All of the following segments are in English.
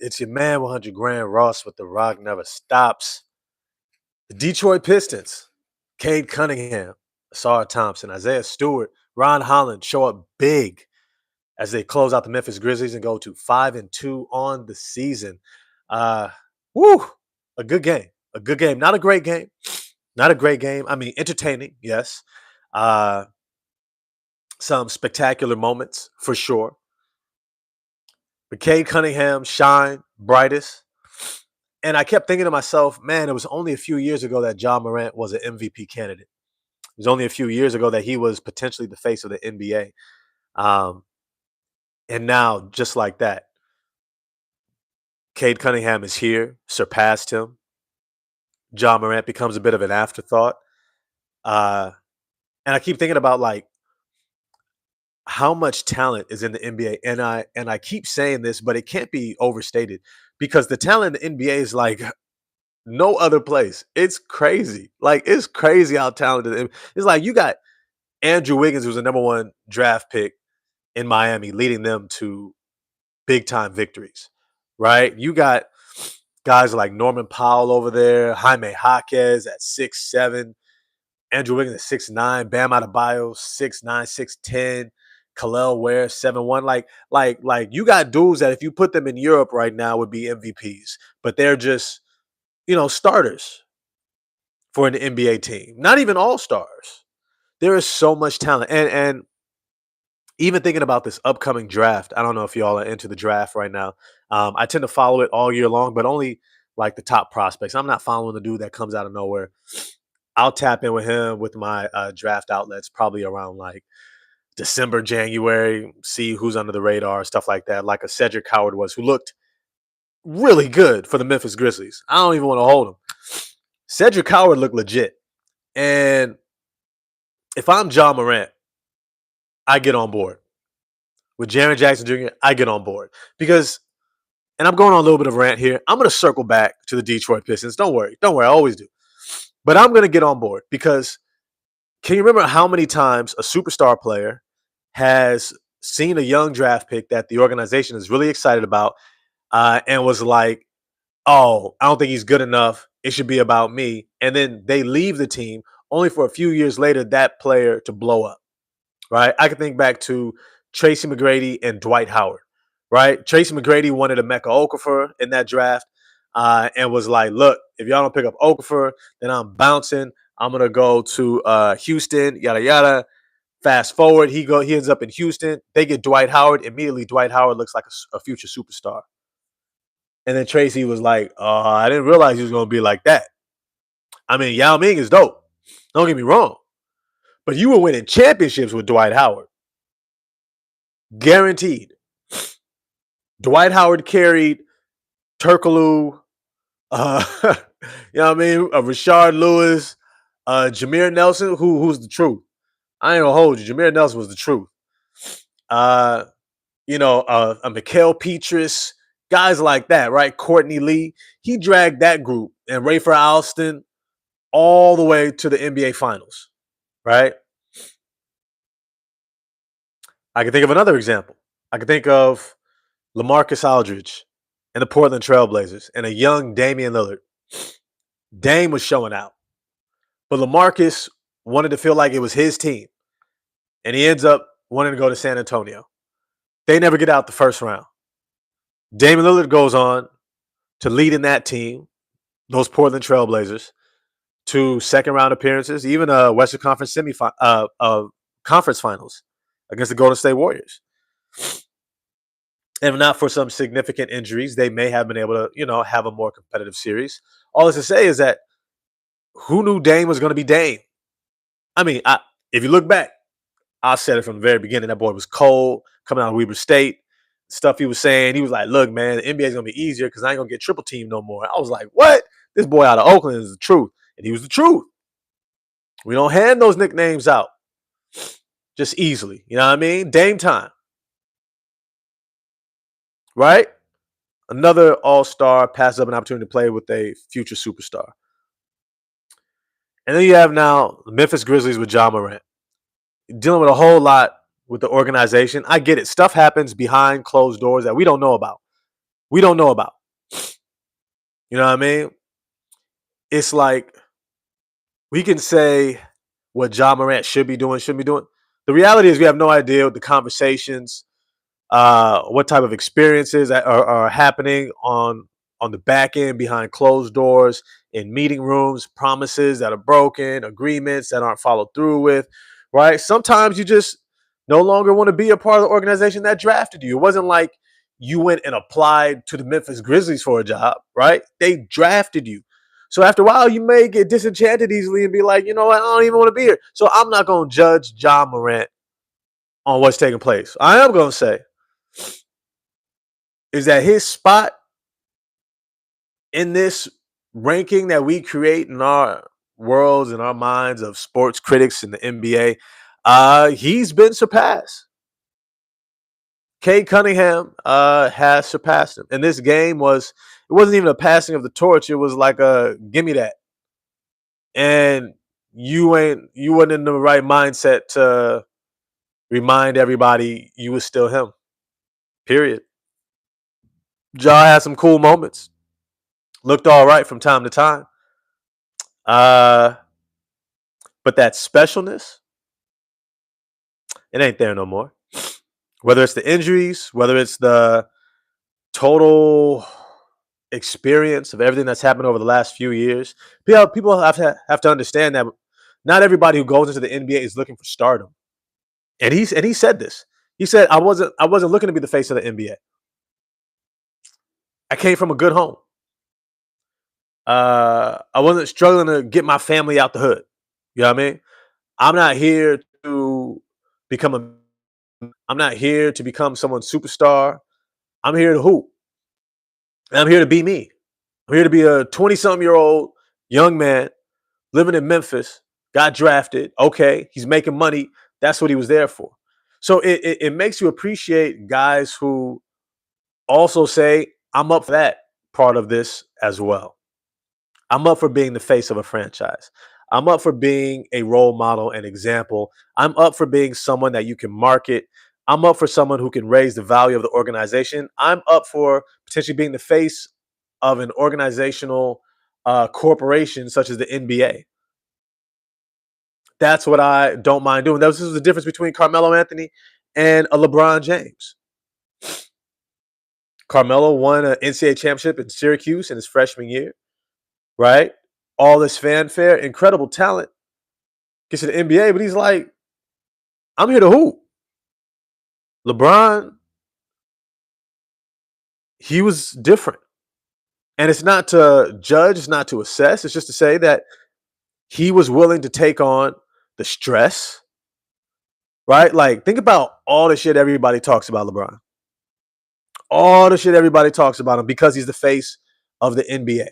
It's your man 100 Grand Ross with The Rock Never Stops. The Detroit Pistons, Cade Cunningham, Asar Thompson, Isaiah Stewart, Ron Holland show up big as they close out the Memphis Grizzlies and go to 5-2 on the season. Uh, woo, a good game. A good game. Not a great game. Not a great game. I mean, entertaining, yes. Uh, some spectacular moments for sure. But Cade Cunningham shine brightest. And I kept thinking to myself, man, it was only a few years ago that Ja Morant was an MVP candidate. It was only a few years ago that he was potentially the face of the NBA. Um, and now, just like that, Cade Cunningham is here, surpassed him. Ja Morant becomes a bit of an afterthought. Uh, and I keep thinking about like how much talent is in the NBA. And I keep saying this, but it can't be overstated because the talent in the NBA is like no other place. It's crazy. Like it's crazy how talented it's like you got Andrew Wiggins, who's the number one draft pick in Miami, leading them to big time victories. Right? You got guys like Norman Powell over there, Jaime Jaquez at 6'7", Andrew Wiggins at 6'9", Bam Adebayo 6'9", 6'10", Khalil Ware 7'1". Like you got dudes that if you put them in Europe right now would be MVPs, but they're just starters for an NBA team. Not even all stars. There is so much talent, and even thinking about this upcoming draft. I don't know if y'all are into the draft right now. I tend to follow it all year long, but only like the top prospects. I'm not following the dude that comes out of nowhere. I'll tap in with him with my draft outlets probably around like December, January, see who's under the radar, stuff like that, like a Cedric Howard was, who looked really good for the Memphis Grizzlies. I don't even want to hold him. Cedric Howard looked legit. And if I'm Ja Morant, I get on board. With Jaren Jackson Jr., I get on board. Because, and I'm going on a little bit of a rant here, I'm going to circle back to the Detroit Pistons. Don't worry. Don't worry. I always do. But I'm going to get on board because can you remember how many times a superstar player has seen a young draft pick that the organization is really excited about and was like, oh, I don't think he's good enough. It should be about me. And then they leave the team only for a few years later, that player to blow up, right? I can think back to Tracy McGrady and Dwight Howard, right? Tracy McGrady wanted Emeka Okafor in that draft and was like, look, if y'all don't pick up Okafor, then I'm bouncing. I'm going to go to Houston, yada, yada. Fast forward, he ends up in Houston. They get Dwight Howard. Immediately, Dwight Howard looks like a future superstar. And then Tracy was like, I didn't realize he was going to be like that. I mean, Yao Ming is dope. Don't get me wrong. But you were winning championships with Dwight Howard. Guaranteed. Dwight Howard carried Turkoglu, you know what I mean? Rashard Lewis, Jameer Nelson, who's the truth. I ain't gonna hold you. Jameer Nelson was the truth. A Mikhail Petrus, guys like that, right? Courtney Lee. He dragged that group and Rafer Alston all the way to the NBA Finals, right? I can think of another example. I can think of LaMarcus Aldridge and the Portland Trailblazers and a young Damian Lillard. Dame was showing out. But LaMarcus wanted to feel like it was his team. And he ends up wanting to go to San Antonio. They never get out the first round. Damian Lillard goes on to lead in that team, those Portland Trailblazers, to second round appearances, even a Western Conference conference finals against the Golden State Warriors. And if not for some significant injuries, they may have been able to, have a more competitive series. All this to say is that who knew Dame was going to be Dame? I mean, if you look back, I said it from the very beginning. That boy was cold coming out of Weber State. Stuff he was saying, he was like, look, man, the NBA is going to be easier because I ain't going to get triple team no more. I was like, what? This boy out of Oakland is the truth. And he was the truth. We don't hand those nicknames out just easily. You know what I mean? Dame time. Right? Another all-star passes up an opportunity to play with a future superstar. And then you have now the Memphis Grizzlies with Ja Morant. Dealing with a whole lot with the organization. I get it. Stuff happens behind closed doors that we don't know about. we don't know about. You know what I mean? It's like we can say what John Morant should be doing, shouldn't be doing. The reality is we have no idea what the conversations, what type of experiences are happening on the back end behind closed doors in meeting rooms, promises that are broken, agreements that aren't followed through with, right? Sometimes you just no longer want to be a part of the organization that drafted you. It wasn't like you went and applied to the Memphis Grizzlies for a job, right? They drafted you. So after a while, you may get disenchanted easily and be like, you know what, I don't even want to be here. So I'm not going to judge John Morant on what's taking place. I am going to say is that his spot in this ranking that we create in our worlds and our minds of sports critics in the NBA, he's been surpassed. Cade Cunningham has surpassed him. And this game it wasn't even a passing of the torch. It was like a give me that. And you weren't in the right mindset to remind everybody you was still him. Period. Ja had some cool moments. Looked all right from time to time. Uh, but that specialness, it ain't there no more. Whether it's the injuries, whether it's the total experience of everything that's happened over the last few years, people have to understand that not everybody who goes into the NBA is looking for stardom. And he said this. He said, I wasn't looking to be the face of the NBA. I came from a good home. I wasn't struggling to get my family out the hood. You know what I mean? I'm not here to become I'm not here to become someone's superstar. I'm here to hoop. And I'm here to be me. I'm here to be a 20-something-year-old young man living in Memphis, got drafted. Okay, he's making money. That's what he was there for. So it makes you appreciate guys who also say, I'm up for that part of this as well. I'm up for being the face of a franchise. I'm up for being a role model and example. I'm up for being someone that you can market. I'm up for someone who can raise the value of the organization. I'm up for potentially being the face of an organizational corporation such as the NBA. That's what I don't mind doing. This is the difference between Carmelo Anthony and a LeBron James. Carmelo won an NCAA championship in Syracuse in his freshman year, right? All this fanfare, incredible talent. Gets to the NBA, but he's like, I'm here to hoop. LeBron, he was different. And it's not to judge, it's not to assess. It's just to say that he was willing to take on the stress, right? Like, think about all the shit everybody talks about LeBron. All the shit everybody talks about him because he's the face of the NBA.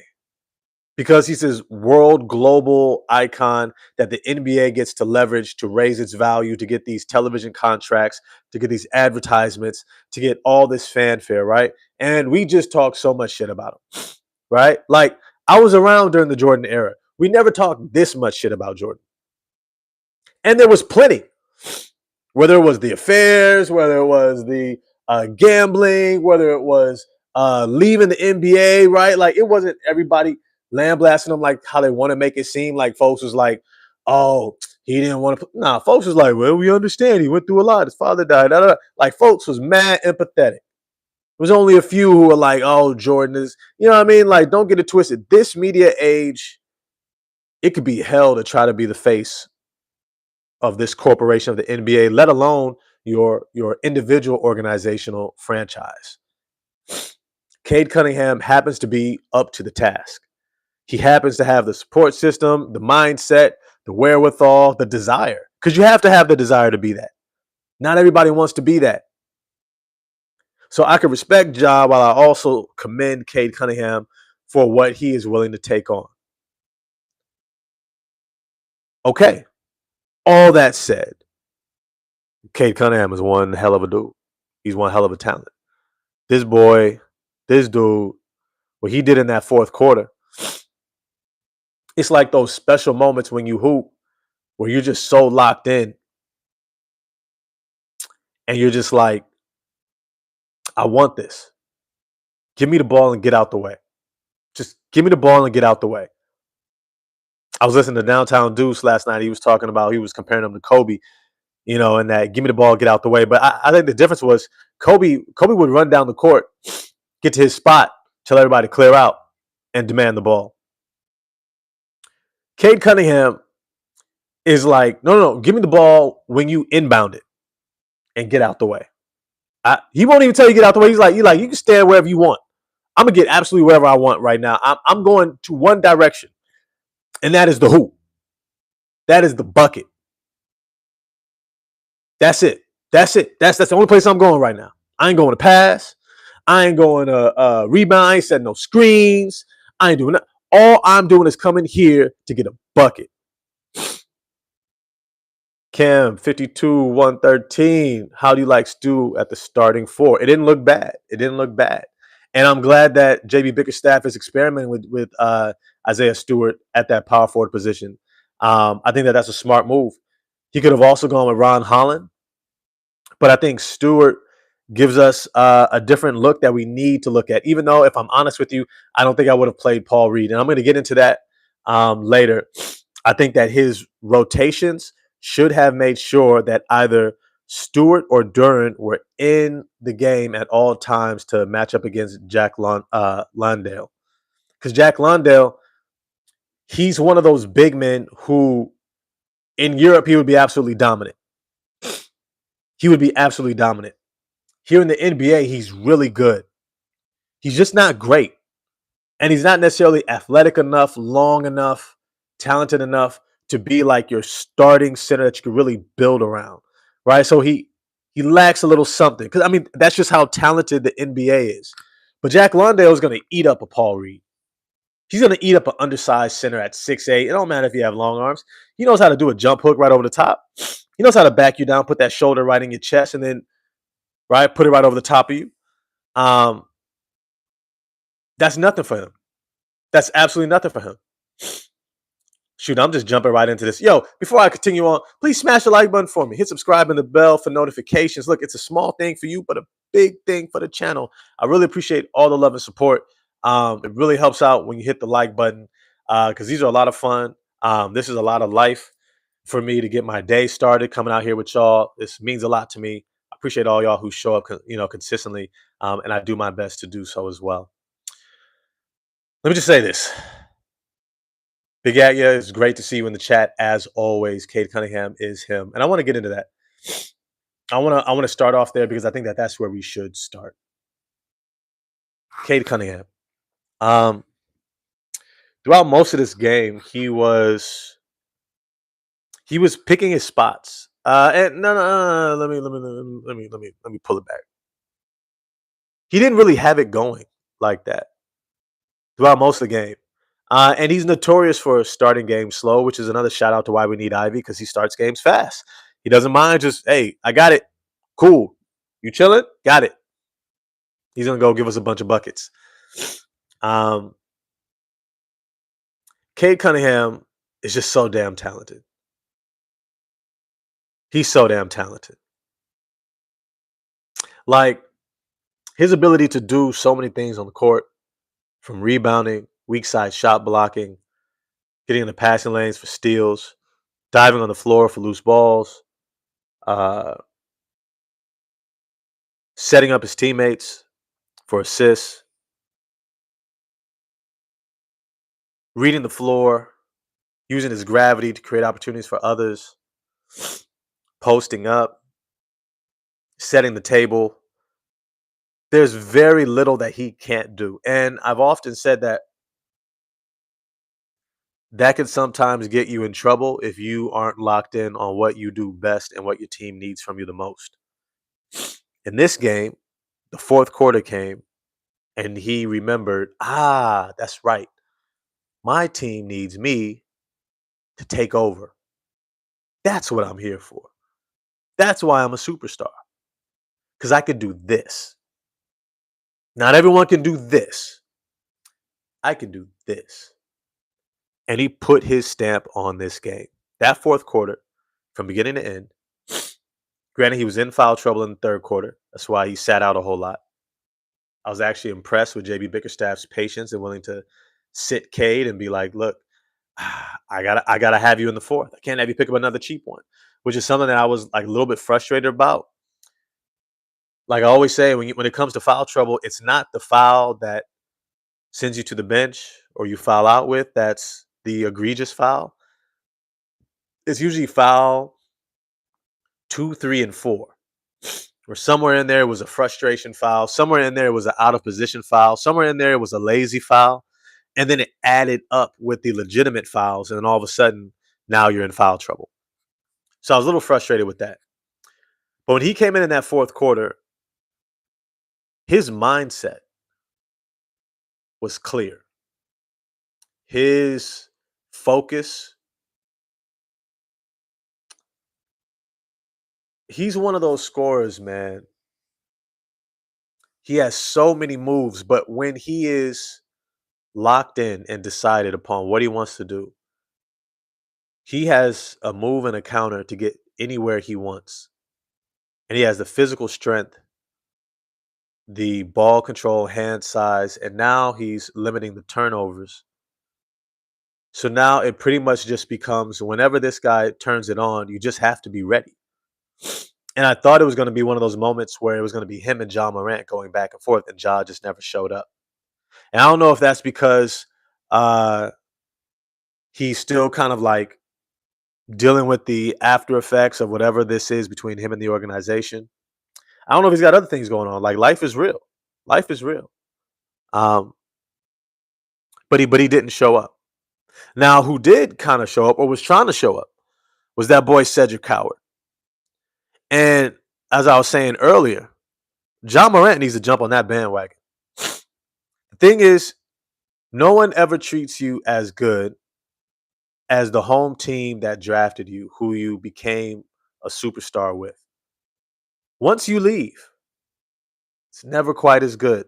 Because he's this world global icon that the NBA gets to leverage to raise its value, to get these television contracts, to get these advertisements, to get all this fanfare, right? And we just talk so much shit about him, right? Like, I was around during the Jordan era. We never talked this much shit about Jordan. And there was plenty. Whether it was the affairs, whether it was the gambling, whether it was leaving the NBA, right? Like, it wasn't everybody lambasting them like how they want to make it seem like folks was like, oh, he didn't want to. Nah, folks was like, well, we understand. He went through a lot. His father died. Da, da, da. Like, folks was mad empathetic. There was only a few who were like, oh, Jordan is, you know what I mean? Like, don't get it twisted. This media age, it could be hell to try to be the face of this corporation of the NBA, let alone your individual organizational franchise. Cade Cunningham happens to be up to the task. He happens to have the support system, the mindset, the wherewithal, the desire. Because you have to have the desire to be that. Not everybody wants to be that. So I can respect Ja while I also commend Cade Cunningham for what he is willing to take on. Okay. All that said, Cade Cunningham is one hell of a dude. He's one hell of a talent. This boy, this dude, what he did in that fourth quarter, it's like those special moments when you hoop where you're just so locked in and you're just like, I want this. Give me the ball and get out the way. Just give me the ball and get out the way. I was listening to Downtown Deuce last night. He was talking about, he was comparing him to Kobe, and that give me the ball, get out the way. But I think the difference was Kobe would run down the court, get to his spot, tell everybody to clear out, and demand the ball. Cade Cunningham is like, no, give me the ball when you inbound it and get out the way. He won't even tell you to get out the way. He's like, you can stand wherever you want. I'm gonna get absolutely wherever I want right now. I'm going to one direction, and that is the hoop. That is the bucket. That's it. That's the only place I'm going right now. I ain't going to pass. I ain't going to rebound. I ain't setting no screens. I ain't doing that. All I'm doing is coming here to get a bucket. Cam 52-113. How do you like Stu at the starting four? It didn't look bad. And I'm glad that JB Bickerstaff is experimenting with Isaiah Stewart at that power forward position. I think that's a smart move. He could have also gone with Ron Holland, but I think Stewart gives us a different look that we need to look at. Even though, if I'm honest with you, I don't think I would have played Paul Reed. And I'm going to get into that later. I think that his rotations should have made sure that either Stewart or Durant were in the game at all times to match up against Jack Landale. Because Jack Landale, he's one of those big men who, in Europe, he would be absolutely dominant. Here in the NBA, he's really good. He's just not great. And he's not necessarily athletic enough, long enough, talented enough to be like your starting center that you can really build around, right? So he lacks a little something. Because, I mean, that's just how talented the NBA is. But Jack Landale is going to eat up a Paul Reed. He's going to eat up an undersized center at 6'8". It don't matter if you have long arms. He knows how to do a jump hook right over the top. He knows how to back you down, put that shoulder right in your chest, and then put it right over the top of you. That's nothing for him. That's absolutely nothing for him. Shoot, I'm just jumping right into this. Yo, before I continue on, please smash the like button for me. Hit subscribe and the bell for notifications. Look, it's a small thing for you, but a big thing for the channel. I really appreciate all the love and support. It really helps out when you hit the like button because these are a lot of fun. This is a lot of life for me to get my day started coming out here with y'all. This means a lot to me. I appreciate all y'all who show up, consistently, and I do my best to do so as well. Let me just say this. Big at ya. It's great to see you in the chat as always. Cade Cunningham is him, and I want to get into that. I want to start off there because I think that's where we should start. Cade Cunningham. Throughout most of this game, he was picking his spots. And no. Let me pull it back. He didn't really have it going like that throughout most of the game. And he's notorious for starting games slow, which is another shout out to why we need Ivy, because he starts games fast. He doesn't mind just, hey, I got it. Cool. You chilling? Got it. He's going to go give us a bunch of buckets. Cade Cunningham is just so damn talented. He's so damn talented. Like, his ability to do so many things on the court, from rebounding, weak side shot blocking, getting in the passing lanes for steals, diving on the floor for loose balls, setting up his teammates for assists, reading the floor, using his gravity to create opportunities for others, posting up, setting the table. There's very little that he can't do. And I've often said that can sometimes get you in trouble if you aren't locked in on what you do best and what your team needs from you the most. In this game, the fourth quarter came and he remembered, that's right. My team needs me to take over. That's what I'm here for. That's why I'm a superstar. Because I could do this. Not everyone can do this. I can do this. And he put his stamp on this game. That fourth quarter, from beginning to end. Granted, he was in foul trouble in the third quarter. That's why he sat out a whole lot. I was actually impressed with JB Bickerstaff's patience and willing to sit Cade and be like, look, I gotta have you in the fourth. I can't have you pick up another cheap one, which is something that I was like a little bit frustrated about. Like I always say, when it comes to foul trouble, it's not the foul that sends you to the bench or you foul out with that's the egregious foul. It's usually foul 2, 3, and 4. Or somewhere in there was a frustration foul. Somewhere in there was an out of position foul. Somewhere in there was a lazy foul. And then it added up with the legitimate fouls. And then all of a sudden, now you're in foul trouble. So I was a little frustrated with that. But when he came in that fourth quarter, his mindset was clear. His focus. He's one of those scorers, man. He has so many moves, but when he is locked in and decided upon what he wants to do, he has a move and a counter to get anywhere he wants. And he has the physical strength, the ball control, hand size, and now he's limiting the turnovers. So now it pretty much just becomes whenever this guy turns it on, you just have to be ready. And I thought it was going to be one of those moments where it was going to be him and John Morant going back and forth, and Ja just never showed up. And I don't know if that's because uh, he's still kind of like dealing with the after effects of whatever this is between him and the organization. I don't know if he's got other things going on. Like life is real. Life is real. Um, but he didn't show up. Now, who did kind of show up or was trying to show up was that boy Cedric Coward. And as I was saying earlier, John Morant needs to jump on that bandwagon. The thing is, no one ever treats you as good as the home team that drafted you, who you became a superstar with. Once you leave, it's never quite as good.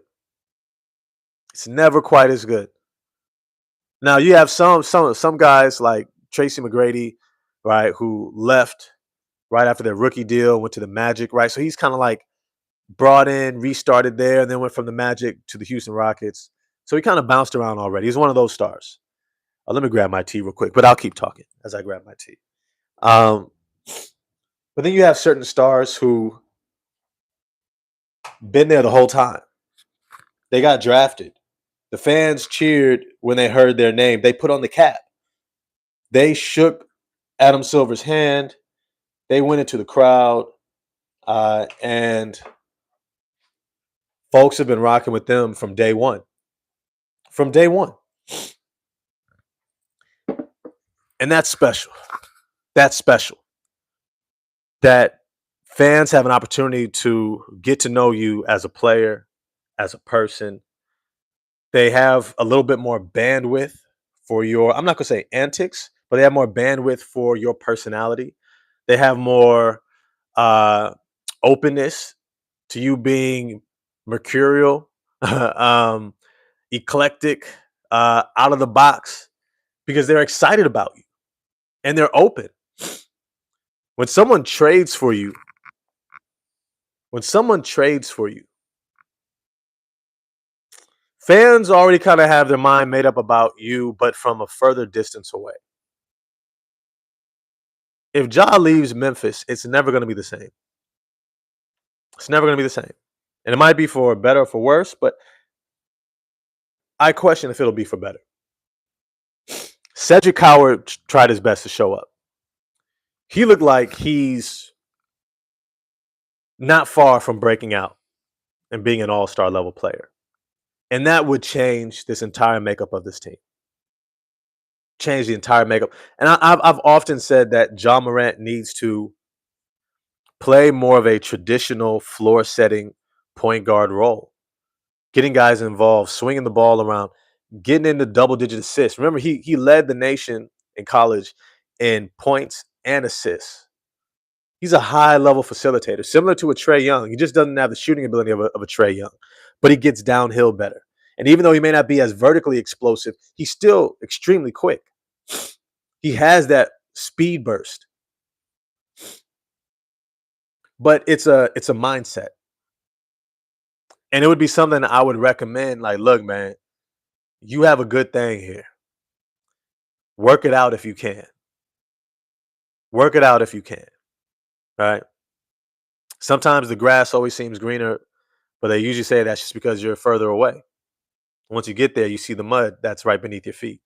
It's never quite as good. Now you have some guys like Tracy McGrady, right, who left right after their rookie deal, went to the Magic, right? So he's kind of like brought in, restarted there, and then went from the Magic to the Houston Rockets. So he kind of bounced around already. He's one of those stars. Let me grab my tea real quick, but I'll keep talking as I grab my tea. Um, but then you have certain stars who been there the whole time. They got drafted. The fans cheered when they heard their name. They put on the cap. They shook Adam Silver's hand. They went into the crowd, and folks have been rocking with them from day one. From day one. And that's special. That's special. That fans have an opportunity to get to know you as a player, as a person. They have a little bit more bandwidth for your, I'm not going to say antics, but they have more bandwidth for your personality. They have more openness to you being mercurial, eclectic, out of the box, because they're excited about you and they're open. When someone trades for you, fans already kind of have their mind made up about you, but from a further distance away. If Ja leaves Memphis, it's never going to be the same. It's never going to be the same. And it might be for better or for worse, but I question if it'll be for better. Cedric Coward tried his best to show up. He looked like he's not far from breaking out and being an all-star level player. And that would change this entire makeup of this team. Change the entire makeup. And I've often said that John Morant needs to play more of a traditional floor setting point guard role. Getting guys involved, swinging the ball around, getting into double-digit assists. Remember, he led the nation in college in points and assists. He's a high-level facilitator, similar to a Trae Young. He just doesn't have the shooting ability of a Trae Young, but he gets downhill better. And even though he may not be as vertically explosive, he's still extremely quick. He has that speed burst. But it's a mindset. And it would be something I would recommend. Like, look, man, you have a good thing here. Work it out if you can. Work it out if you can. Right. Sometimes the grass always seems greener, but they usually say that's just because you're further away. Once you get there, you see the mud that's right beneath your feet.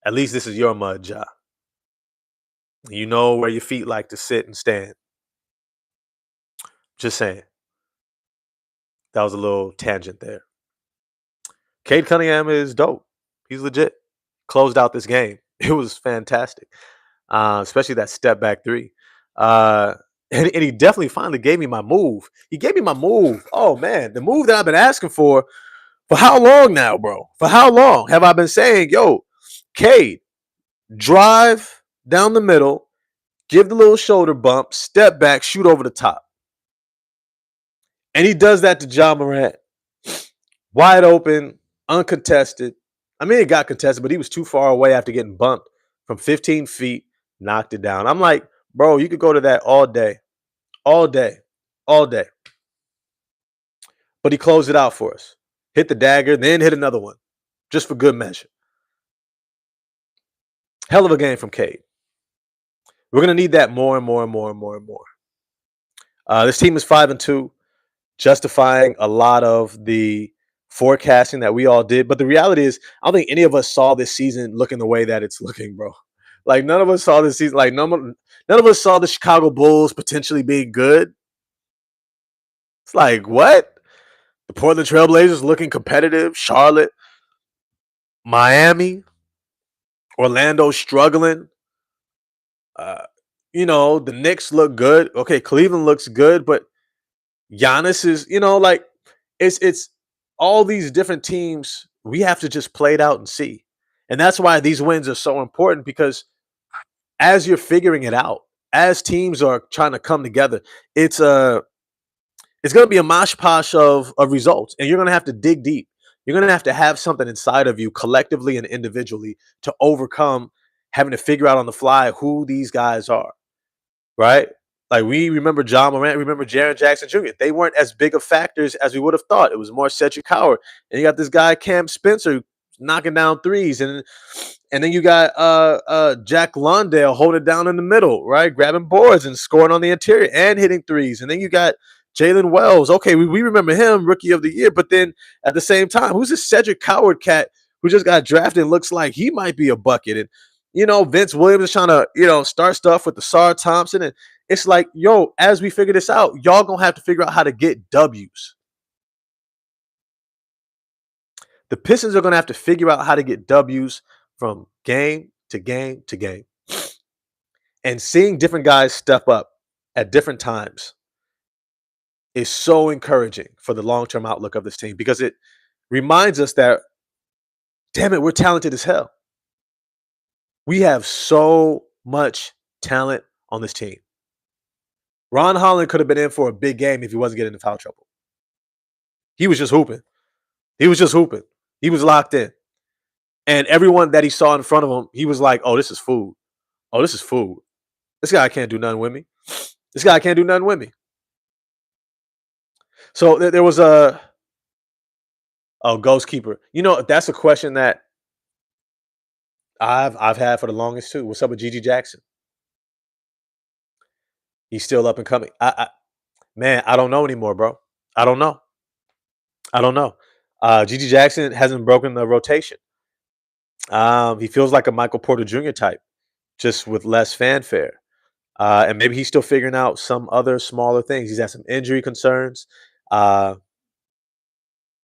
At least this is your mud, Ja. You know where your feet like to sit and stand. Just saying. That was a little tangent there. Cade Cunningham is dope. He's legit. Closed out this game. It was fantastic, especially that step back three. Uh, and he definitely finally gave me my move. He gave me my move. Oh man, the move that I've been asking for how long now, bro? For how long have I been saying, yo, Cade, drive down the middle, give the little shoulder bump, step back, shoot over the top. And he does that to Ja Morant. Wide open, uncontested. I mean, it got contested, but he was too far away after getting bumped from 15 feet, knocked it down. I'm like, bro, you could go to that all day, all day, all day. But he closed it out for us. Hit the dagger, then hit another one, just for good measure. Hell of a game from Cade. We're gonna need that more and more and more and more and more. This team is 5-2, justifying a lot of the forecasting that we all did. But the reality is, I don't think any of us saw this season looking the way that it's looking, bro. Like none of us saw this season. Like none of us saw the Chicago Bulls potentially being good. It's like what? The Portland Trailblazers looking competitive. Charlotte, Miami, Orlando struggling. Uh, the Knicks look good. Okay, Cleveland looks good, but Giannis is, like it's all these different teams. We have to just play it out and see. And that's why these wins are so important because as you're figuring it out, as teams are trying to come together, it's going to be a mosh posh of results, and you're going to have to dig deep. You're going to have something inside of you collectively and individually to overcome having to figure out on the fly who these guys are, right? Like we remember John Morant, remember Jaren Jackson Jr. They weren't as big of factors as we would have thought. It was more Cedric Howard, and you got this guy Cam Spencer knocking down threes, and then you got Jack Londale holding it down in the middle, right, grabbing boards and scoring on the interior and hitting threes, and then you got Jalen Wells. Okay, we remember him, Rookie of the Year, but then at the same time, who's this Cedric Howard cat who just got drafted and looks like he might be a bucket? And Vince Williams is trying to, start stuff with the Sar Thompson. And it's like, yo, as we figure this out, y'all gonna have to figure out how to get W's. The Pistons are gonna have to figure out how to get W's from game to game to game. And seeing different guys step up at different times is so encouraging for the long-term outlook of this team because it reminds us that, damn it, we're talented as hell. We have so much talent on this team. Ron Holland could have been in for a big game if he wasn't getting in foul trouble. He was just hooping. He was just hooping. He was locked in. And everyone that he saw in front of him, he was like, oh, this is food. Oh, this is food. This guy can't do nothing with me. This guy can't do nothing with me. So there was a Ghost Keeper. That's a question that I've had for the longest too. What's up with Gigi Jackson? He's still up and coming. Man, I don't know anymore, bro. I don't know. I don't know. Gigi Jackson hasn't broken the rotation. He feels like a Michael Porter Jr. type, just with less fanfare. And maybe he's still figuring out some other smaller things. He's had some injury concerns.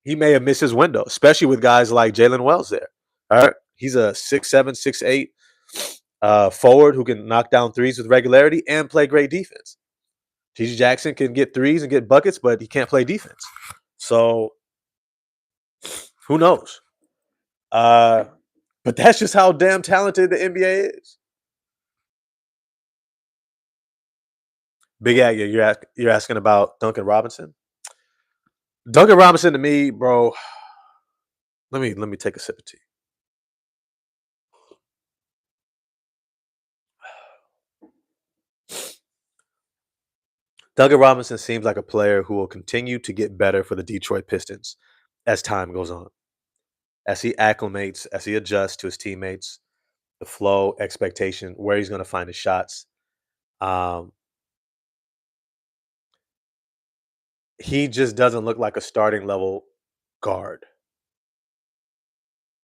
He may have missed his window, especially with guys like Jalen Wells there. All right. He's a 6'7", 6'8" forward who can knock down threes with regularity and play great defense. Gigi Jackson can get threes and get buckets, but he can't play defense. So who knows? But that's just how damn talented the NBA is. Big Ag, you're asking about Duncan Robinson? Duncan Robinson to me, bro. Let me take a sip of tea. Duncan Robinson seems like a player who will continue to get better for the Detroit Pistons as time goes on, as he acclimates, as he adjusts to his teammates, the flow, expectation, where he's going to find his shots. Um, he just doesn't look like a starting level guard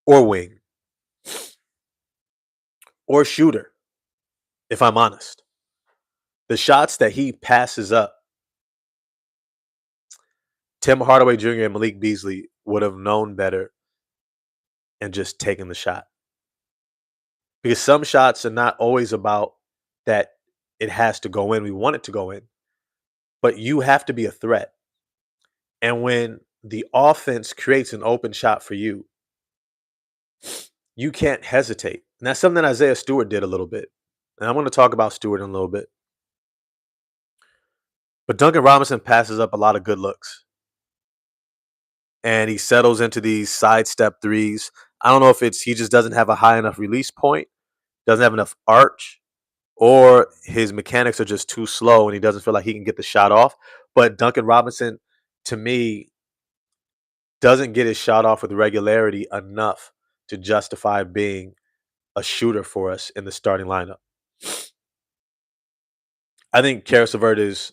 or wing or shooter, if I'm honest. The shots that he passes up, Tim Hardaway Jr. and Malik Beasley would have known better and just taken the shot. Because some shots are not always about that it has to go in. We want it to go in, but you have to be a threat. And when the offense creates an open shot for you, you can't hesitate. And that's something that Isaiah Stewart did a little bit. And I want to talk about Stewart in a little bit. But Duncan Robinson passes up a lot of good looks. And he settles into these sidestep threes. I don't know if it's he just doesn't have a high enough release point, doesn't have enough arch, or his mechanics are just too slow and he doesn't feel like he can get the shot off. But Duncan Robinson, to me, doesn't get his shot off with regularity enough to justify being a shooter for us in the starting lineup. I think Karis LeVert is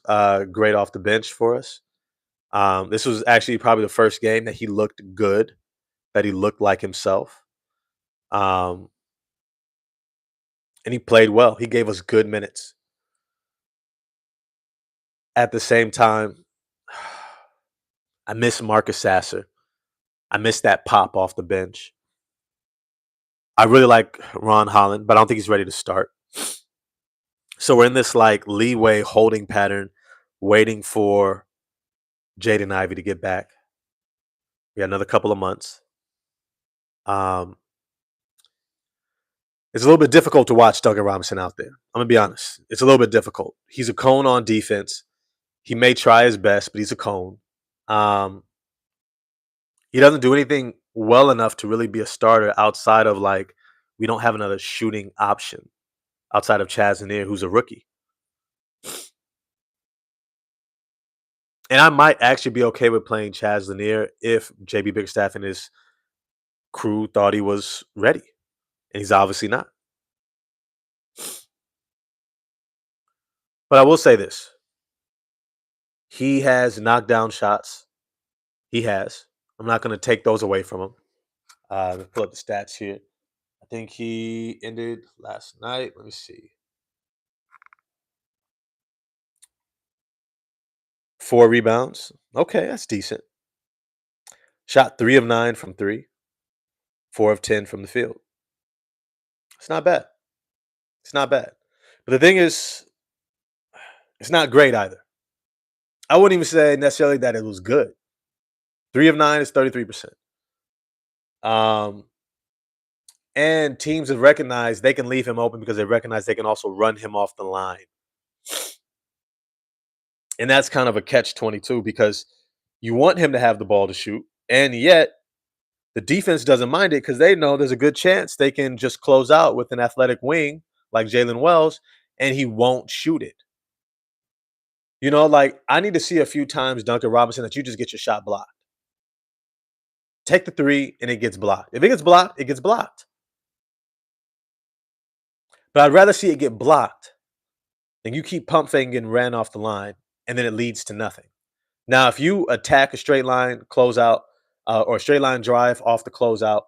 great off the bench for us. This was actually probably the first game that he looked good, that he looked like himself. Um, and he played well. He gave us good minutes. At the same time, I miss Marcus Sasser. I miss that pop off the bench. I really like Ron Holland, but I don't think he's ready to start. So we're in this like leeway holding pattern, waiting for Jaden Ivey to get back. We got another couple of months. It's a little bit difficult to watch Duncan Robinson out there. I'm gonna be honest. It's a little bit difficult. He's a cone on defense. He may try his best, but he's a cone. Um, he doesn't do anything well enough to really be a starter outside of like we don't have another shooting option outside of Chaz Lanier, who's a rookie. And I might actually be okay with playing Chaz Lanier if JB Biggerstaff and his crew thought he was ready. And he's obviously not. But I will say this. He has knocked down shots. He has. I'm not going to take those away from him. Let me pull up the stats here. I think he ended last night. Let me see. 4 rebounds. Okay, that's decent. Shot 3 of 9 from 3. 4 of 10 from the field. It's not bad. It's not bad. But the thing is, it's not great either. I wouldn't even say necessarily that it was good. 3 of 9 is 33%. And teams have recognized they can leave him open because they recognize they can also run him off the line. And that's kind of a catch-22 because you want him to have the ball to shoot, and yet the defense doesn't mind it because they know there's a good chance they can just close out with an athletic wing like Jalen Wells, and he won't shoot it. You know, like I need to see a few times, Duncan Robinson, that you just get your shot blocked. Take the 3 and it gets blocked. If it gets blocked, it gets blocked. But I'd rather see it get blocked than you keep pump faking getting ran off the line and then it leads to nothing. Now, if you attack a straight line closeout or a straight line drive off the closeout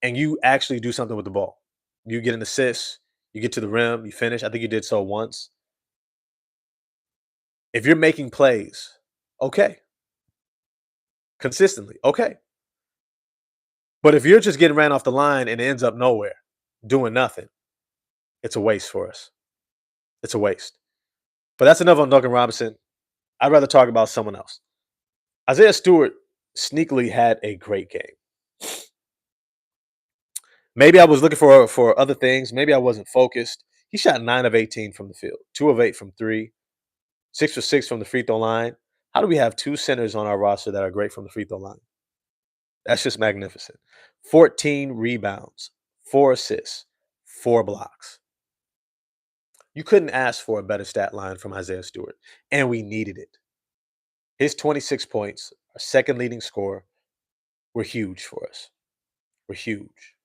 and you actually do something with the ball, you get an assist, you get to the rim, you finish. I think you did so once. If you're making plays, okay. Consistently, okay. But if you're just getting ran off the line and it ends up nowhere, doing nothing, it's a waste for us. It's a waste. But that's enough on Duncan Robinson. I'd rather talk about someone else. Isaiah Stewart sneakily had a great game. Maybe I was looking for other things. Maybe I wasn't focused. He shot 9 of 18 from the field, 2 of 8 from 3, 6 for 6 from the free throw line. How do we have 2 centers on our roster that are great from the free throw line? That's just magnificent. 14 rebounds, 4 assists, 4 blocks. You couldn't ask for a better stat line from Isaiah Stewart, and we needed it. His 26 points, our second leading scorer, were huge for us. Were huge.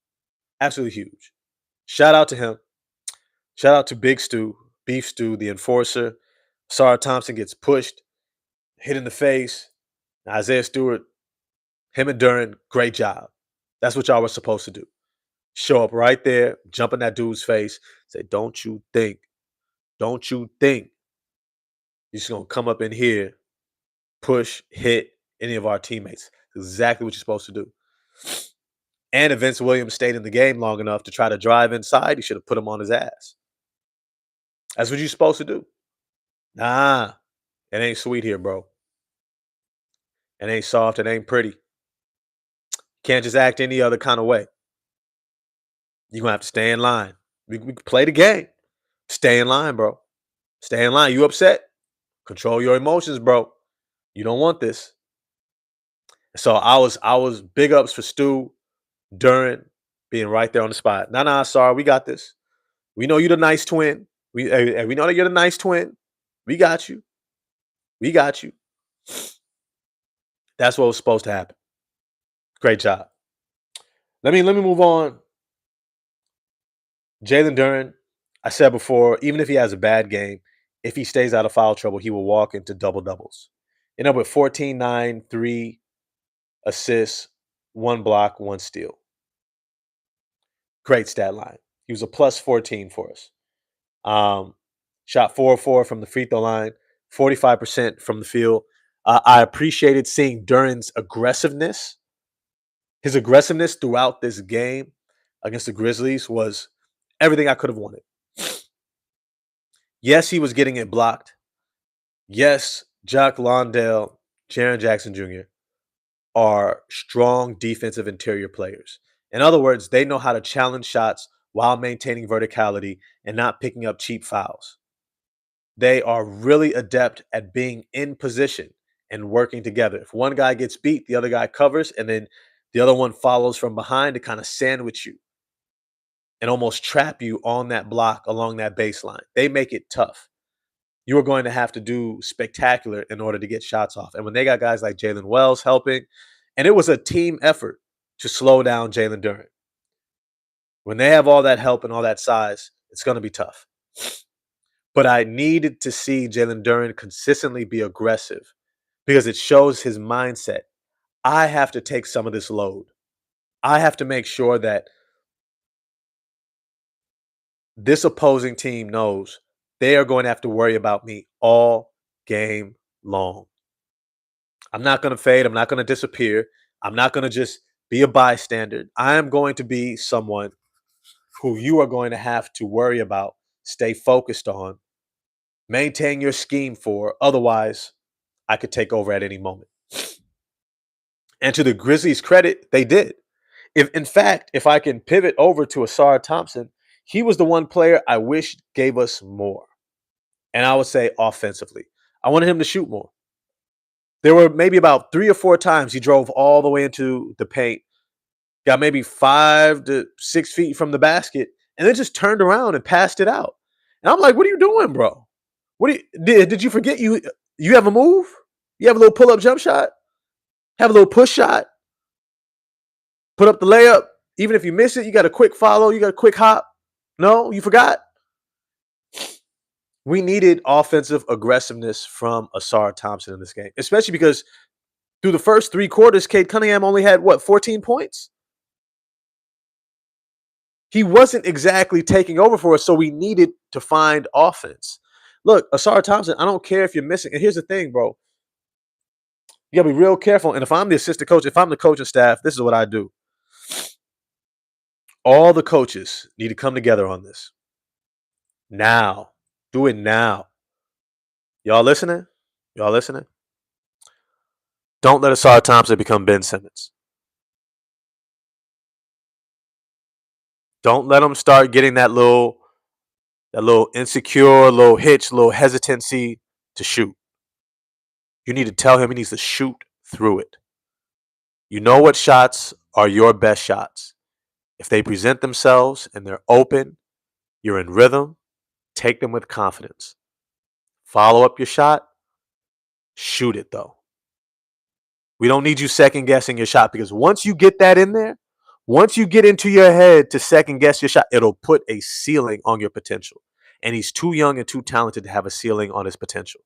Absolutely huge. Shout out to him. Shout out to Big Stu, Beef Stew, the enforcer. Sarah Thompson gets pushed, hit in the face. Isaiah Stewart, him and Duran, great job. That's what y'all were supposed to do. Show up right there, jump in that dude's face, say, don't you think you're just going to come up in here, push, hit any of our teammates. Exactly what you're supposed to do. And if Vince Williams stayed in the game long enough to try to drive inside, he should have put him on his ass. That's what you're supposed to do. Nah, it ain't sweet here, bro. It ain't soft. It ain't pretty. Can't just act any other kind of way. You're going to have to stay in line. We can play the game. Stay in line, bro. Stay in line. You upset? Control your emotions, bro. You don't want this. So I was big ups for Stu, Duran being right there on the spot. Nah, sorry, we got this. We know you're the nice twin. We know that you're the nice twin. We got you. We got you. That's what was supposed to happen. Great job. Let me move on. Jalen Duran, I said before, even if he has a bad game, if he stays out of foul trouble, he will walk into double doubles. End up with 14, 9, 3 assists, 1 block, 1 steal. Great stat line. He was a plus 14 for us. Shot 4 of 4 from the free throw line, 45% from the field. I appreciated seeing Duran's aggressiveness. His aggressiveness throughout this game against the Grizzlies was everything I could have wanted. Yes, he was getting it blocked. Yes, Jock Londale, Jaren Jackson Jr. are strong defensive interior players. In other words, they know how to challenge shots while maintaining verticality and not picking up cheap fouls. They are really adept at being in position and working together. If one guy gets beat, the other guy covers, and then the other one follows from behind to kind of sandwich you and almost trap you on that block along that baseline. They make it tough. You are going to have to do spectacular in order to get shots off. And when they got guys like Jalen Wells helping, and it was a team effort to slow down Jalen Duran. When they have all that help and all that size, it's going to be tough. But I needed to see Jalen Duran consistently be aggressive because it shows his mindset. I have to take some of this load. I have to make sure that this opposing team knows they are going to have to worry about me all game long. I'm not going to fade. I'm not going to disappear. I'm not going to just be a bystander. I am going to be someone who you are going to have to worry about, stay focused on, maintain your scheme for. Otherwise, I could take over at any moment. And to the Grizzlies' credit, they did. In fact, if I can pivot over to Asar Thompson, he was the one player I wish gave us more. And I would say offensively. I wanted him to shoot more. There were maybe about 3 or 4 times he drove all the way into the paint, got maybe 5 to 6 feet from the basket, and then just turned around and passed it out. And I'm like, what are you doing, bro? Did you forget you have a move? You have a little pull-up jump shot? Have a little push shot? Put up the layup. Even if you miss it, you got a quick follow. You got a quick hop. No, you forgot? We needed offensive aggressiveness from Asar Thompson in this game, especially because through the first 3 quarters, Cade Cunningham only had, 14 points? He wasn't exactly taking over for us, so we needed to find offense. Look, Asar Thompson, I don't care if you're missing. And here's the thing, bro. You got to be real careful. And if I'm the assistant coach, if I'm the coaching staff, this is what I do. All the coaches need to come together on this. Now. Do it now. Y'all listening? Y'all listening? Don't let Asar Thompson become Ben Simmons. Don't let him start getting that little insecure, little hitch, little hesitancy to shoot. You need to tell him he needs to shoot through it. You know what shots are your best shots. If they present themselves and they're open, you're in rhythm, Take them with confidence. Follow up your shot. Shoot it, though. We don't need you second guessing your shot because once you get that in there, once you get into your head to second guess your shot, it'll put a ceiling on your potential. And he's too young and too talented to have a ceiling on his potential.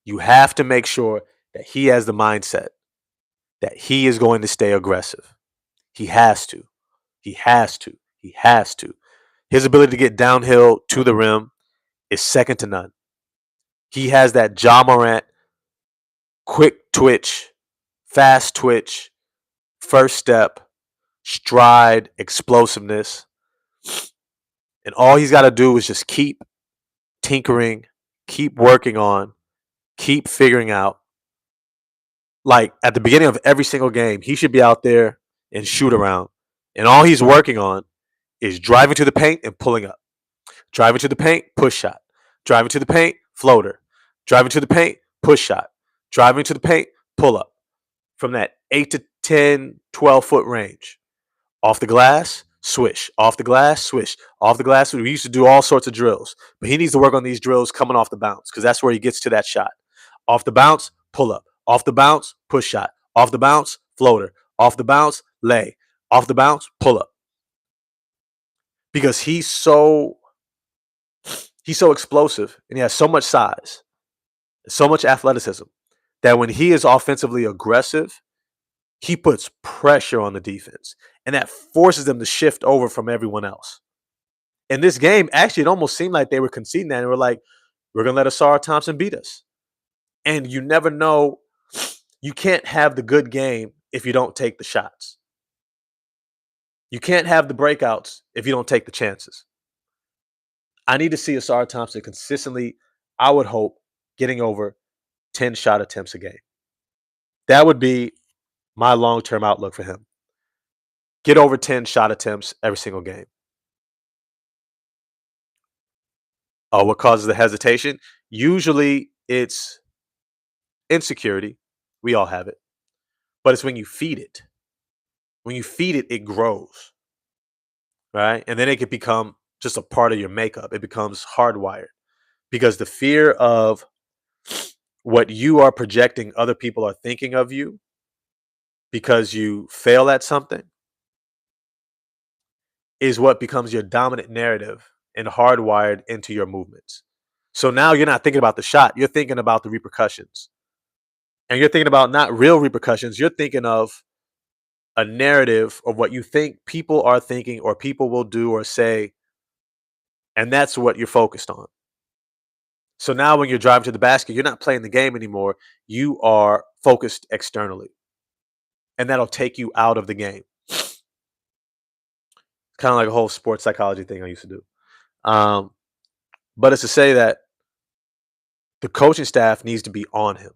You have to make sure that he has the mindset that he is going to stay aggressive. He has to. He has to. He has to. His ability to get downhill to the rim is second to none. He has that Ja Morant quick twitch, fast twitch, first step, stride, explosiveness. And all he's got to do is just keep tinkering, keep working on, keep figuring out. Like at the beginning of every single game, he should be out there and shoot around. And all he's working on is driving to the paint and pulling up. Driving to the paint, push shot. Driving to the paint, floater. Driving to the paint, push shot. Driving to the paint, pull up. From that 8 to 10, 12-foot range. Off the glass, swish. Off the glass, swish. Off the glass, we used to do all sorts of drills. But he needs to work on these drills coming off the bounce because that's where he gets to that shot. Off the bounce, pull up. Off the bounce, push shot. Off the bounce, floater. Off the bounce, lay. Off the bounce, pull up. Because he's so explosive and he has so much size, so much athleticism that when he is offensively aggressive, he puts pressure on the defense. And that forces them to shift over from everyone else. In this game, actually, it almost seemed like they were conceding that. And we're like, we're going to let Asar Thompson beat us. And you never know. You can't have the good game if you don't take the shots. You can't have the breakouts if you don't take the chances. I need to see Asar Thompson consistently, I would hope, getting over 10 shot attempts a game. That would be my long-term outlook for him. Get over 10 shot attempts every single game. What causes the hesitation? Usually it's insecurity. We all have it. But it's when you feed it. When you feed it, it grows. Right? And then it can become just a part of your makeup. It becomes hardwired. Because the fear of what you are projecting other people are thinking of you because you fail at something is what becomes your dominant narrative and hardwired into your movements. So now you're not thinking about the shot. You're thinking about the repercussions. And you're thinking about not real repercussions. You're thinking of a narrative of what you think people are thinking or people will do or say. And that's what you're focused on. So now when you're driving to the basket, you're not playing the game anymore. You are focused externally. And that'll take you out of the game. Kind of like a whole sports psychology thing I used to do. But it's to say that the coaching staff needs to be on him.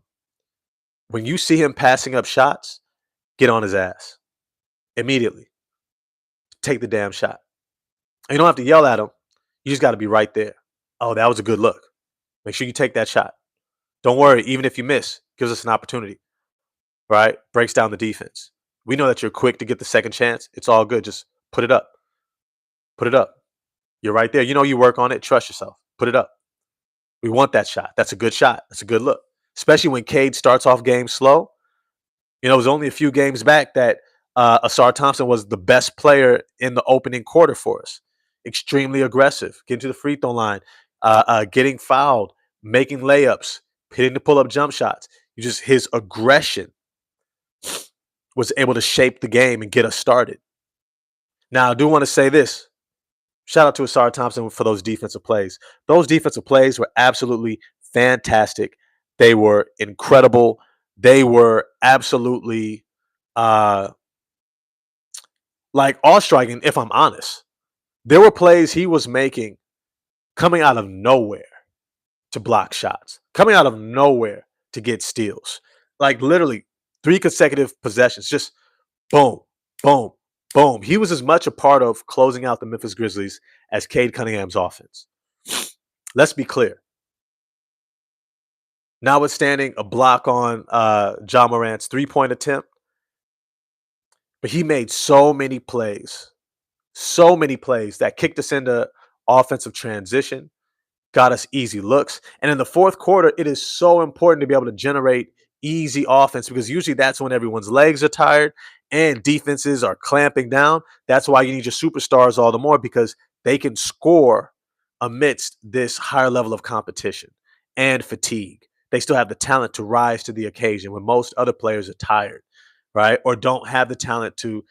When you see him passing up shots, get on his ass. Immediately. Take the damn shot. And you don't have to yell at him. You just got to be right there. Oh, that was a good look. Make sure you take that shot. Don't worry, even if you miss, gives us an opportunity. Right? Breaks down the defense. We know that you're quick to get the second chance. It's all good. Just put it up. Put it up. You're right there. You know you work on it. Trust yourself. Put it up. We want that shot. That's a good shot. That's a good look. Especially when Cade starts off games slow. You know, it was only a few games back that Asar Thompson was the best player in the opening quarter for us. Extremely aggressive. Getting to the free throw line. Getting fouled. Making layups. Hitting the pull-up jump shots. His aggression was able to shape the game and get us started. Now, I do want to say this. Shout out to Asar Thompson for those defensive plays. Those defensive plays were absolutely fantastic. They were incredible. They were absolutely like awe-striking, if I'm honest. There were plays he was making coming out of nowhere to block shots, coming out of nowhere to get steals. Like literally 3 consecutive possessions, just boom, boom, boom. He was as much a part of closing out the Memphis Grizzlies as Cade Cunningham's offense. Let's be clear. Notwithstanding a block on Ja Morant's 3-point attempt, but he made so many plays that kicked us into offensive transition, got us easy looks. And in the fourth quarter, it is so important to be able to generate easy offense because usually that's when everyone's legs are tired and defenses are clamping down. That's why you need your superstars all the more because they can score amidst this higher level of competition and fatigue. They still have the talent to rise to the occasion when most other players are tired, right? Or don't have the talent to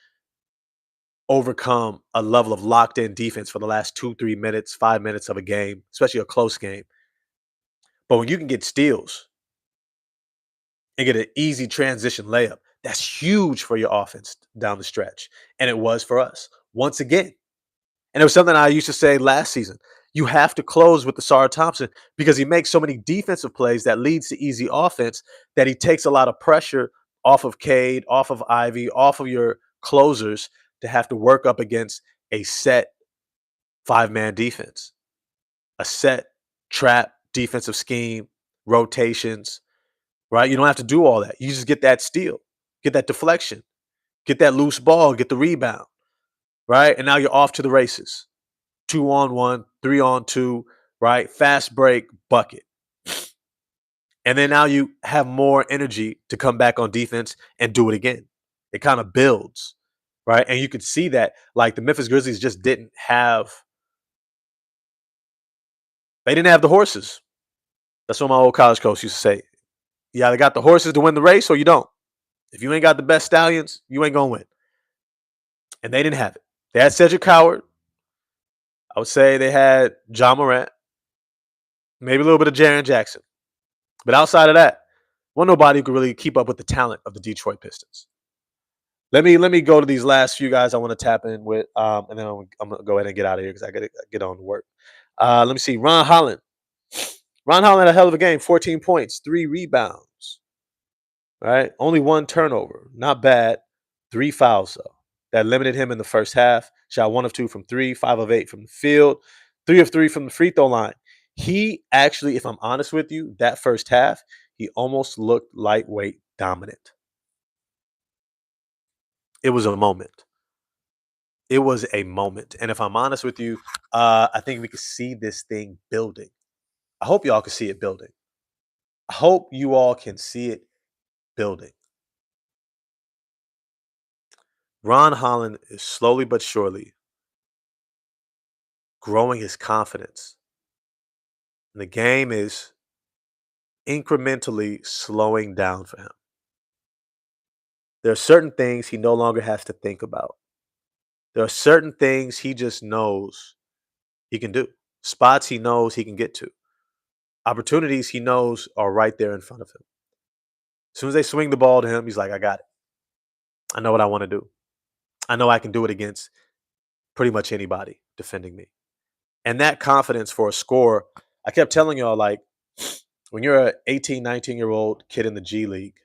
overcome a level of locked in defense for the last 2, 3 minutes, 5 minutes of a game, especially a close game. But when you can get steals and get an easy transition layup, that's huge for your offense down the stretch. And it was for us once again. And it was something I used to say last season. You have to close with the Sarah Thompson because he makes so many defensive plays that leads to easy offense that he takes a lot of pressure off of Cade, off of Ivy, off of your closers to have to work up against a set five-man defense, a set trap defensive scheme, rotations, right? You don't have to do all that. You just get that steal, get that deflection, get that loose ball, get the rebound, right? And now you're off to the races. 2-on-1, 3-on-2, right? Fast break, bucket. And then now you have more energy to come back on defense and do it again. It kind of builds, right? And you could see that like the Memphis Grizzlies just they didn't have the horses. That's what my old college coach used to say. You either got the horses to win the race or you don't. If you ain't got the best stallions, you ain't going to win. And they didn't have it. They had Cedric Howard. I would say they had John Morant. Maybe a little bit of Jaren Jackson. But outside of that, well, nobody could really keep up with the talent of the Detroit Pistons. Let me go to these last few guys I want to tap in with, and then I'm gonna go ahead and get out of here because I got to get on to work. Let me see. Ron Holland. Ron Holland had a hell of a game. 14 points, 3 rebounds. Right, only 1 turnover. Not bad. 3 fouls though. That limited him in the first half. Shot 1 of 2 from 3, 5 of 8 from the field, 3 of 3 from the free throw line. He actually, if I'm honest with you, that first half, he almost looked lightweight dominant. It was a moment. It was a moment. And if I'm honest with you, I think we could see this thing building. I hope y'all can see it building. I hope you all can see it building. Ron Holland is slowly but surely growing his confidence. And the game is incrementally slowing down for him. There are certain things he no longer has to think about. There are certain things he just knows he can do, spots he knows he can get to, opportunities he knows are right there in front of him. As soon as they swing the ball to him, he's like, I got it. I know what I want to do. I know I can do it against pretty much anybody defending me. And that confidence for a scorer, I kept telling y'all, like, when you're an 18, 19-year-old kid in the G League,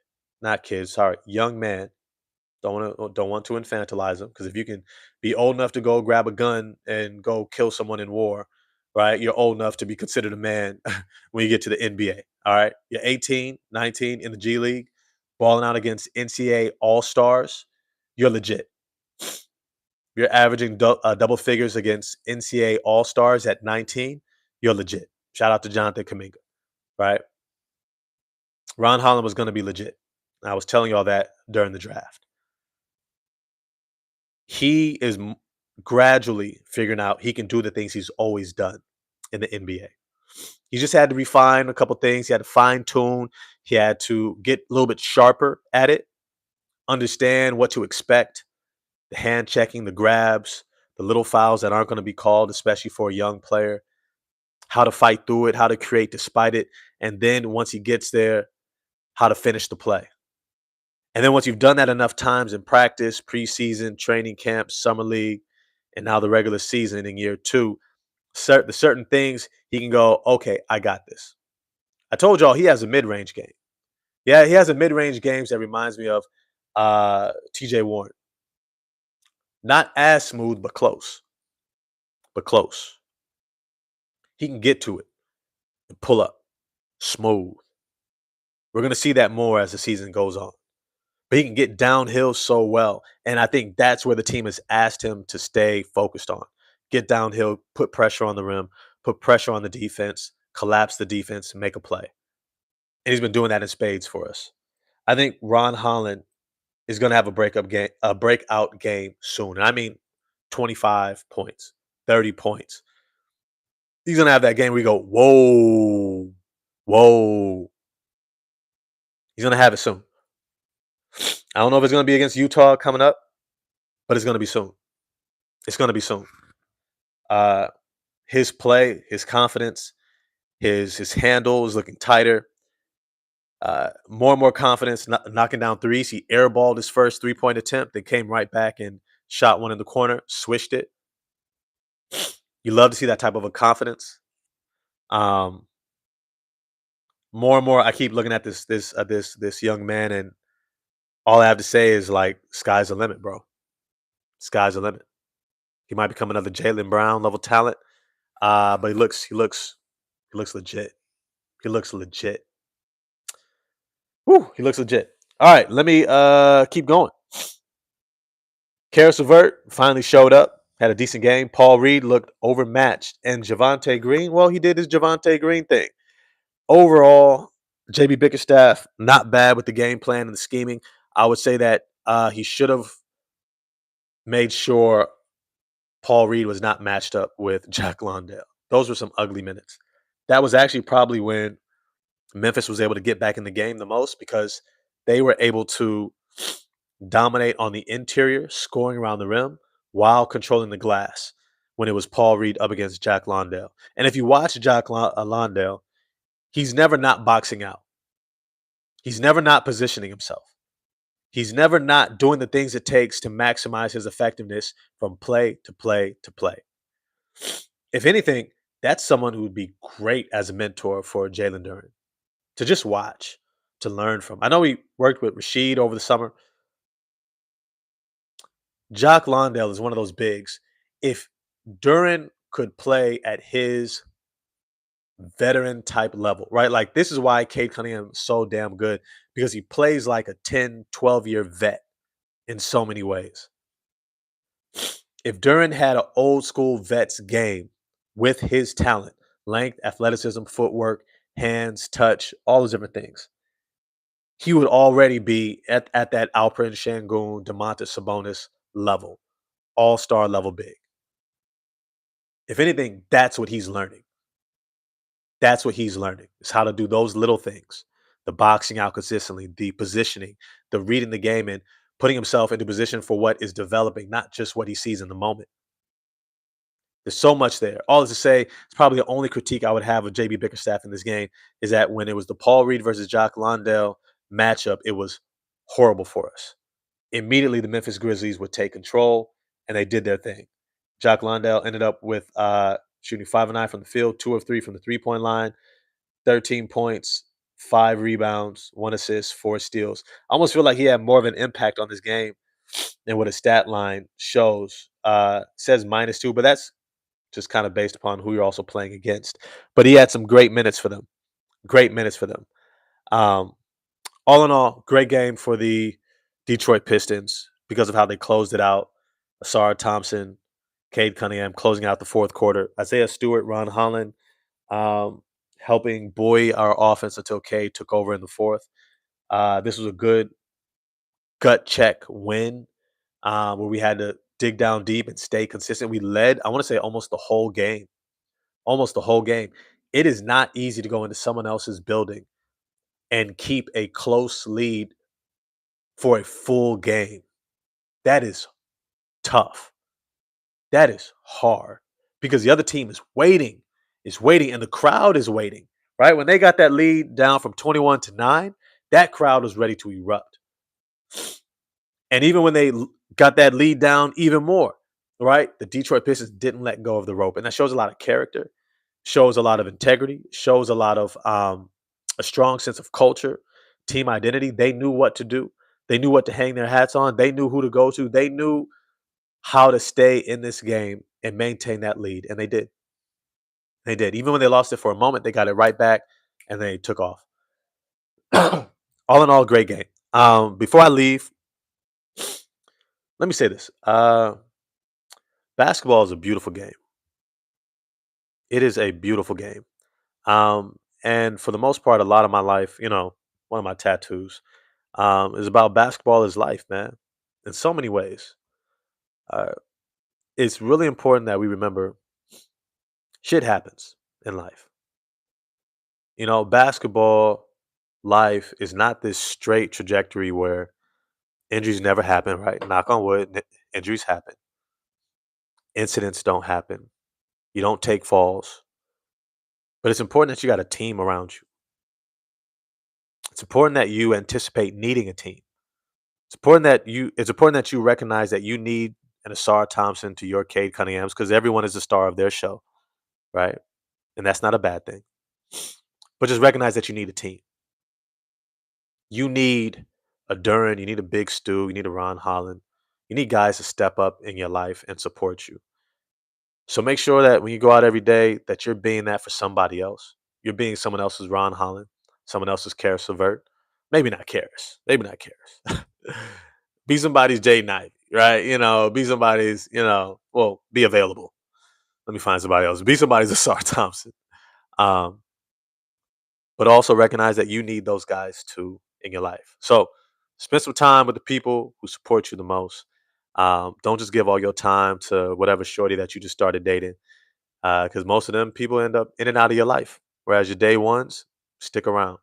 not kid, sorry, young man, don't want to infantilize them because if you can be old enough to go grab a gun and go kill someone in war, right? You're old enough to be considered a man when you get to the NBA. All right, you're 18, 19 in the G League, balling out against NCAA All Stars. You're legit. You're averaging double figures against NCAA All Stars at 19. You're legit. Shout out to Jonathan Kuminga, right? Ron Holland was going to be legit. I was telling y'all that during the draft. He is gradually figuring out he can do the things he's always done in the NBA. He just had to refine a couple things. He had to fine tune. He had to get a little bit sharper at it, understand what to expect, the hand checking, the grabs, the little fouls that aren't going to be called, especially for a young player, how to fight through it, how to create despite it. And then once he gets there, how to finish the play. And then once you've done that enough times in practice, preseason, training camp, summer league, and now the regular season in year 2, certain things he can go, okay, I got this. I told y'all he has a mid-range game. Yeah, he has a mid-range game that reminds me of TJ Warren. Not as smooth, but close. But close. He can get to it and pull up. Smooth. We're going to see that more as the season goes on. But he can get downhill so well. And I think that's where the team has asked him to stay focused on. get downhill, put pressure on the rim, put pressure on the defense, collapse the defense, and make a play. And he's been doing that in spades for us. I think Ron Holland is going to have a breakout game soon. And I mean 25 points, 30 points. He's going to have that game where you go, whoa, whoa. He's going to have it soon. I don't know if it's going to be against Utah coming up, but it's going to be soon. It's going to be soon. His play, his confidence, his handle is looking tighter. More and more confidence, knocking down threes. He airballed his first 3-point attempt, then came right back and shot one in the corner, swished it. You love to see that type of a confidence. More and more, I keep looking at this young man, and all I have to say is like, sky's the limit, bro. Sky's the limit. He might become another Jaylen Brown level talent, but he looks legit. He looks legit. Woo, he looks legit. All right, let me keep going. Karis LeVert finally showed up, had a decent game. Paul Reed looked overmatched. And Javonte Green, well, he did his Javonte Green thing. Overall, JB Bickerstaff, not bad with the game plan and the scheming. I would say that he should have made sure Paul Reed was not matched up with Jack Londale. Those were some ugly minutes. That was actually probably when Memphis was able to get back in the game the most, because they were able to dominate on the interior, scoring around the rim while controlling the glass when it was Paul Reed up against Jack Londale. And if you watch Jack Londale, he's never not boxing out. He's never not positioning himself. He's never not doing the things it takes to maximize his effectiveness from play to play to play. If anything, that's someone who would be great as a mentor for Jalen Duren to just watch, to learn from. I know he worked with Rashid over the summer. Jock Londale is one of those bigs. If Duren could play at his veteran type level, right? Like, this is why Cade Cunningham is so damn good, because he plays like a 10, 12-year vet in so many ways. If Duren had an old school vet's game with his talent, length, athleticism, footwork, hands, touch, all those different things, he would already be at that Alperen Şengün, Domantas Sabonis level, all-star level big. If anything, that's what he's learning. That's what he's learning, is how to do those little things. The boxing out consistently, the positioning, the reading the game, and putting himself into position for what is developing, not just what he sees in the moment. There's so much there. All is to say, it's probably the only critique I would have of JB Bickerstaff in this game is that when it was the Paul Reed versus Jock Londale matchup, it was horrible for us. Immediately, the Memphis Grizzlies would take control, and they did their thing. Jock Londale ended up with shooting 5 of 9 from the field, 2 of 3 from the three-point line, 13 points, 5 rebounds, 1 assist, 4 steals. I almost feel like he had more of an impact on this game than what his stat line shows. Says -2, but that's just kind of based upon who you're also playing against. But he had some great minutes for them. Great minutes for them. All in all, great game for the Detroit Pistons because of how they closed it out. Asar Thompson, Cade Cunningham closing out the fourth quarter. Isaiah Stewart, Ron Holland helping buoy our offense until Cade took over in the fourth. This was a good gut check win where we had to dig down deep and stay consistent. We led, I want to say, almost the whole game. Almost the whole game. It is not easy to go into someone else's building and keep a close lead for a full game. That is tough. That is hard because the other team is waiting, and the crowd is waiting, right? When they got that lead down from 21-9, that crowd was ready to erupt. And even when they got that lead down even more, right? The Detroit Pistons didn't let go of the rope. And that shows a lot of character, shows a lot of integrity, shows a lot of a strong sense of culture, team identity. They knew what to do. They knew what to hang their hats on. They knew who to go to. They knew how to stay in this game and maintain that lead. And they did. They did. Even when they lost it for a moment, they got it right back and they took off. All in all, great game. Before I leave, let me say this. Basketball is a beautiful game, It is a beautiful game. And for the most part, a lot of my life, one of my tattoos, is about basketball is life, man. In so many ways. Uh, it's really important that we remember shit happens in life. Basketball life is not this straight trajectory where injuries never happen, right? Knock on wood, injuries happen. Incidents don't happen. You don't take falls. But it's important that you got a team around you. It's important that you anticipate needing a team. It's important that you recognize that you need an Asar Thompson to your Cade Cunninghams because everyone is the star of their show, right? And that's not a bad thing. But just recognize that you need a team. You need a Duran, you need a Big Stu, you need a Ron Holland. You need guys to step up in your life and support you. So make sure that when you go out every day that you're being that for somebody else. You're being someone else's Ron Holland, someone else's Karis LeVert. Maybe not Karis. Maybe not Karis. Be somebody's Jay Knight, right? Be somebody's, well, be available. Let me find somebody else. Be somebody's Asar Thompson. Um, but also recognize that you need those guys too in your life. So spend some time with the people who support you the most. Don't just give all your time to whatever shorty that you just started dating, because most of them people end up in and out of your life. Whereas your day ones stick around.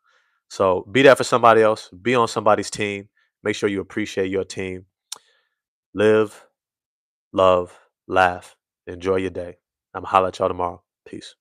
So be there for somebody else. Be on somebody's team. Make sure you appreciate your team. Live, love, laugh, enjoy your day. I'm gonna holler at y'all tomorrow. Peace.